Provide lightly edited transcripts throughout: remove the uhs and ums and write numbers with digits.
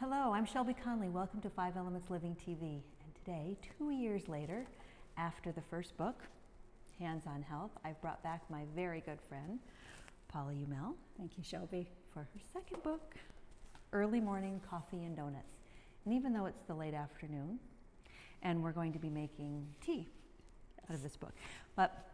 Hello, I'm Shelby Conley. Welcome to 5 Elements Living TV. And today, 2 years later, after the first book, Hands on Health, I've brought back my very good friend, Paula Youmell. Thank you, Shelby. For her second book, Early Morning Coffee and Donuts. And even though it's the late afternoon, and we're going to be making tea out of this book. But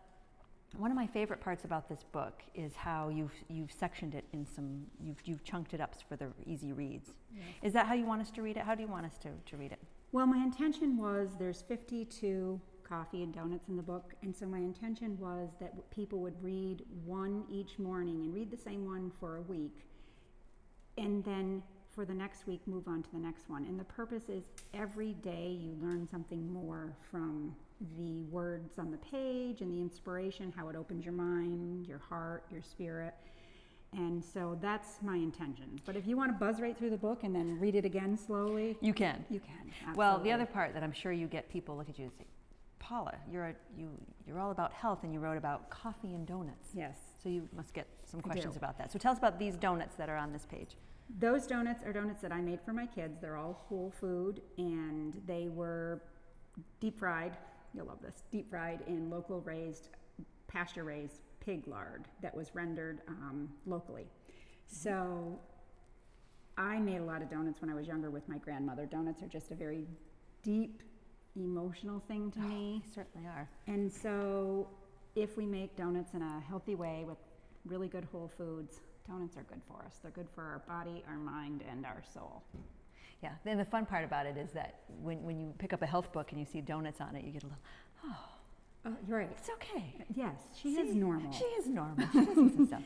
one of my favorite parts about this book is how you've sectioned it in some, you've chunked it up for the easy reads. Yes. Is that how you want us to read it? How do you want us to read it? Well, my intention was there's 52 coffee and donuts in the book, and so my intention was that people would read one each morning and read the same one for a week, and then for the next week move on to the next one. And the purpose is every day you learn something more from the words on the page and the inspiration, how it opens your mind, your heart, your spirit. And so that's my intention. But if you want to buzz right through the book and then read it again slowly, you can. You can. Absolutely. Well, the other part that I'm sure you get people look at you and say, Paula, you're all about health, and you wrote about coffee and donuts. Yes. So you must get some questions about that. So tell us about these donuts that are on this page. Those donuts are donuts that I made for my kids. They're all whole food, and they were deep fried. You'll love this. Deep fried in local raised, pasture raised pig lard that was rendered locally. So I made a lot of donuts when I was younger with my grandmother. Donuts are just a very deep, emotional thing to me. They certainly are. And so if we make donuts in a healthy way with really good whole foods, donuts are good for us. They're good for our body, our mind, and our soul. Yeah, then the fun part about it is that when you pick up a health book and you see donuts on it, you get a little, you're right. It's okay. Yes, she is normal. She is normal. She does some stuff.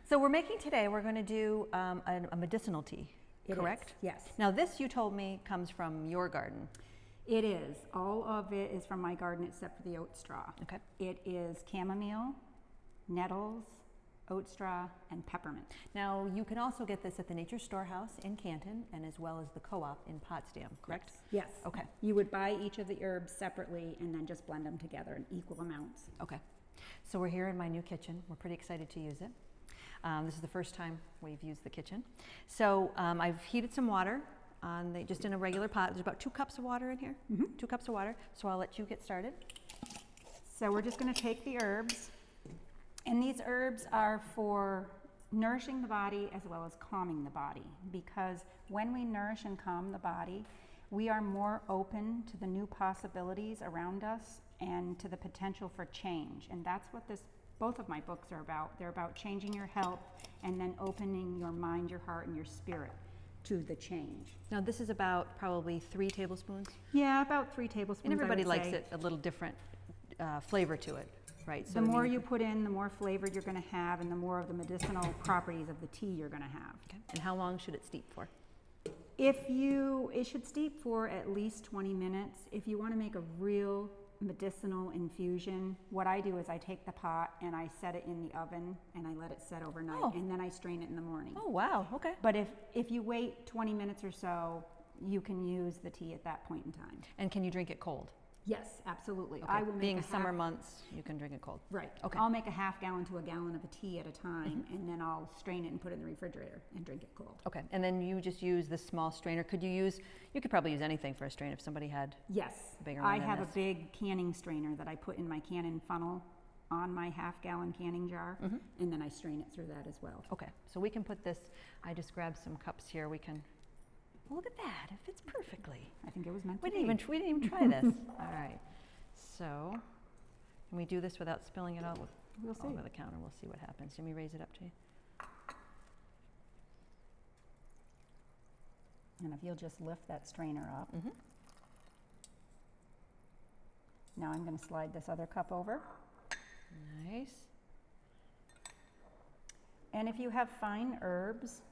So we're making today, we're going to do a medicinal tea, correct? Yes. Now this, you told me, comes from your garden. It is. All of it is from my garden except for the oat straw. Okay. It is chamomile, nettles, oat straw, and peppermint. Now, you can also get this at the Nature Storehouse in Canton, and as well as the Co-op in Potsdam, correct? Yes. Okay. You would buy each of the herbs separately and then just blend them together in equal amounts. Okay. So we're here in my new kitchen. We're pretty excited to use it. This is the first time we've used the kitchen. So I've heated some water on just in a regular pot. There's about 2 cups of water in here. 2 cups of water. So I'll let you get started. So we're just going to take the herbs. And these herbs are for nourishing the body as well as calming the body, because when we nourish and calm the body, we are more open to the new possibilities around us and to the potential for change. And that's what both of my books are about. They're about changing your health and then opening your mind, your heart, and your spirit to the change. Now this is about probably 3 tablespoons? Yeah, about 3 tablespoons. And everybody likes it a little different flavor to it. Right, so the more you put in, the more flavor you're going to have, and the more of the medicinal properties of the tea you're going to have. Okay. And how long should it steep for? It should steep for at least 20 minutes. If you want to make a real medicinal infusion, what I do is I take the pot and I set it in the oven and I let it set overnight, and then I strain it in the morning. Oh, wow, okay. But if you wait 20 minutes or so, you can use the tea at that point in time. And can you drink it cold? Yes, absolutely. Okay. I will make Being summer months, you can drink it cold. Right. Okay. I'll make a half gallon to a gallon of a tea at a time, and then I'll strain it and put it in the refrigerator and drink it cold. Okay. And then you just use this small strainer. You could probably use anything for a strain if somebody had a bigger one. I have a big canning strainer that I put in my canning funnel on my half-gallon canning jar, and then I strain it through that as well. Okay. So we can put this, I just grabbed some cups here. We can, look at that. It fits perfectly. I think it was meant to We be. didn't even try this. All right. So, can we do this without spilling it all over the counter? We'll see what happens. Let me raise it up to you. And if you'll just lift that strainer up. Now I'm going to slide this other cup over. Nice. And if you have fine herbs,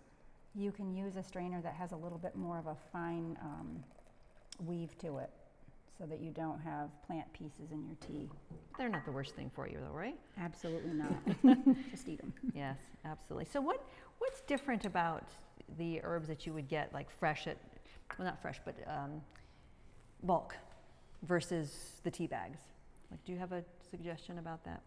you can use a strainer that has a little bit more of a fine weave to it, so that you don't have plant pieces in your tea. They're not the worst thing for you though, right? Absolutely not. Just eat them. Yes, absolutely. So what's different about the herbs that you would get like fresh at, well not fresh, but bulk versus the tea bags? Like, do you have a suggestion about that?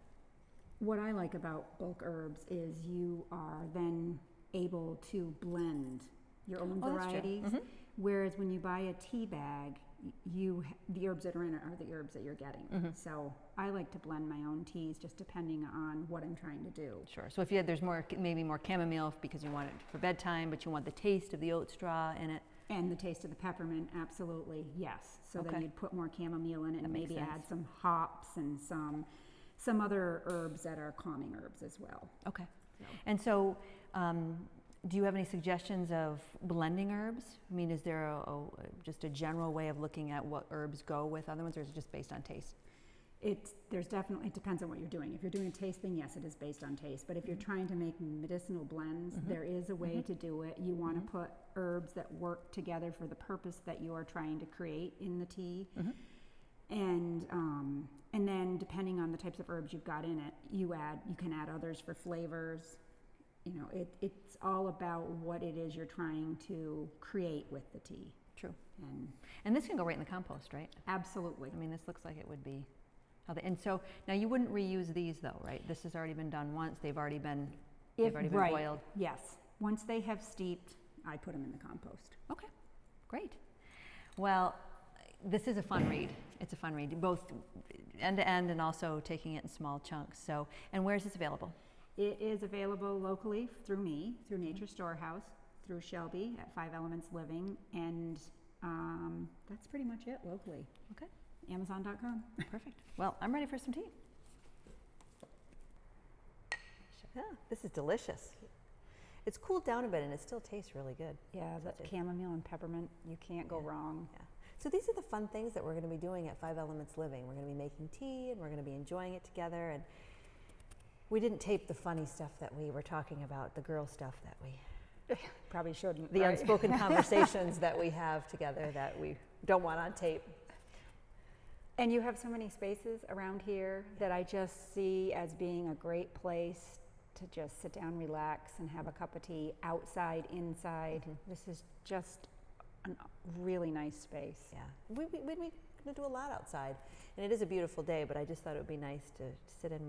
What I like about bulk herbs is you are then able to blend your own Oh, that's true. varieties. Whereas when you buy a tea bag, the herbs that are in it are the herbs that you're getting. So I like to blend my own teas just depending on what I'm trying to do. Sure. So if there's maybe more chamomile because you want it for bedtime, but you want the taste of the oat straw in it. And the taste of the peppermint, absolutely, yes. So Okay. then you'd put more chamomile in it and makes maybe sense. add some hops and some other herbs that are calming herbs as well. Okay. And so, do you have any suggestions of blending herbs? I mean, is there just a general way of looking at what herbs go with other ones, or is it just based on taste? It depends on what you're doing. If you're doing a tasting, yes, it is based on taste. But if you're trying to make medicinal blends, there is a way to do it. You want to put herbs that work together for the purpose that you are trying to create in the tea. And then depending on the types of herbs you've got in it, you can add others for flavors. You know, it's all about what it is you're trying to create with the tea. True. And And this can go right in the compost, right? absolutely. I mean, this looks like it would be healthy. And so now you wouldn't reuse these though, right? This has already been done once. They've already been Right. boiled. Yes. Once they have steeped, I put them in the compost. Okay, great. Well, this is a fun read. It's a fun read, both end to end and also taking it in small chunks. So, and where is this available? It is available locally through me, through Nature Storehouse, through Shelby at 5 Elements Living, and that's pretty much it locally. Okay, Amazon.com. perfect. Well, I'm ready for some tea. Yeah, this is delicious. It's cooled down a bit and it still tastes really good. Yeah, that chamomile and peppermint, you can't go wrong. Yeah. So these are the fun things that we're going to be doing at 5 Elements Living. We're going to be making tea and we're going to be enjoying it together. And we didn't tape the funny stuff that we were talking about, the girl stuff that we, Probably shouldn't. the right? unspoken conversations that we have together that we don't want on tape. And you have so many spaces around here that I just see as being a great place to just sit down, relax, and have a cup of tea outside, inside. This is just a really nice space. Yeah, we're going to do a lot outside, and it is a beautiful day. But I just thought it would be nice to sit on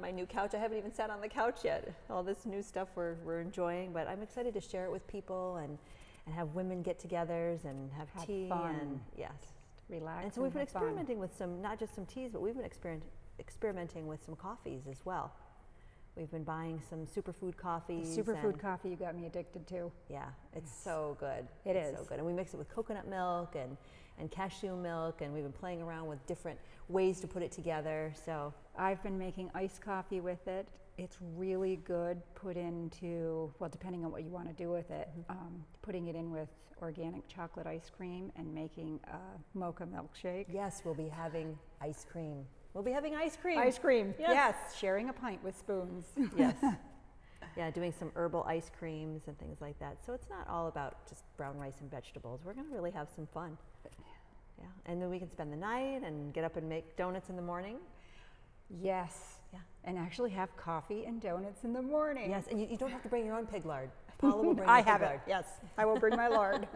my new couch. I haven't even sat on the couch yet. All this new stuff we're enjoying, but I'm excited to share it with people and have women get-togethers and have tea fun. and yes, Relax. and so we've been have fun. experimenting with not just some teas, but we've been experimenting with some coffees as well. We've been buying some superfood coffees. Superfood coffee you got me addicted to. Yeah, it's so good. It's so is. good. And we mix it with coconut milk and cashew milk, and we've been playing around with different ways to put it together. So I've been making iced coffee with it. It's really good put into, well, depending on what you want to do with it, putting it in with organic chocolate ice cream and making a mocha milkshake. yes, we'll be having ice cream. We'll be having ice cream. Ice cream, Yes. yes. Sharing a pint with spoons. Yes. Yeah, doing some herbal ice creams and things like that. So it's not all about just brown rice and vegetables. We're going to really have some fun. Yeah, and then we can spend the night and get up and make donuts in the morning. Yes. Yeah. And actually have coffee and donuts in the morning. Yes, and you don't have to bring your own pig lard. Paula will bring I the pig have lard. it. Yes. I will bring my lard.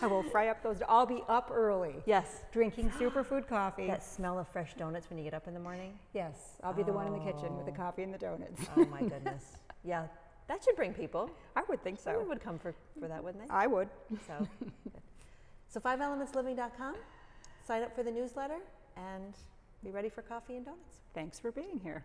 I will fry up those. I'll be up early. Yes. Drinking superfood coffee. That smell of fresh donuts when you get up in the morning. Yes. I'll be the one in the kitchen with the coffee and the donuts. Oh my goodness. Yeah, that should bring people. I would think so. Someone would come for that, wouldn't they? I would. So, good. So 5elementsliving.com, sign up for the newsletter, and be ready for coffee and donuts. Thanks for being here.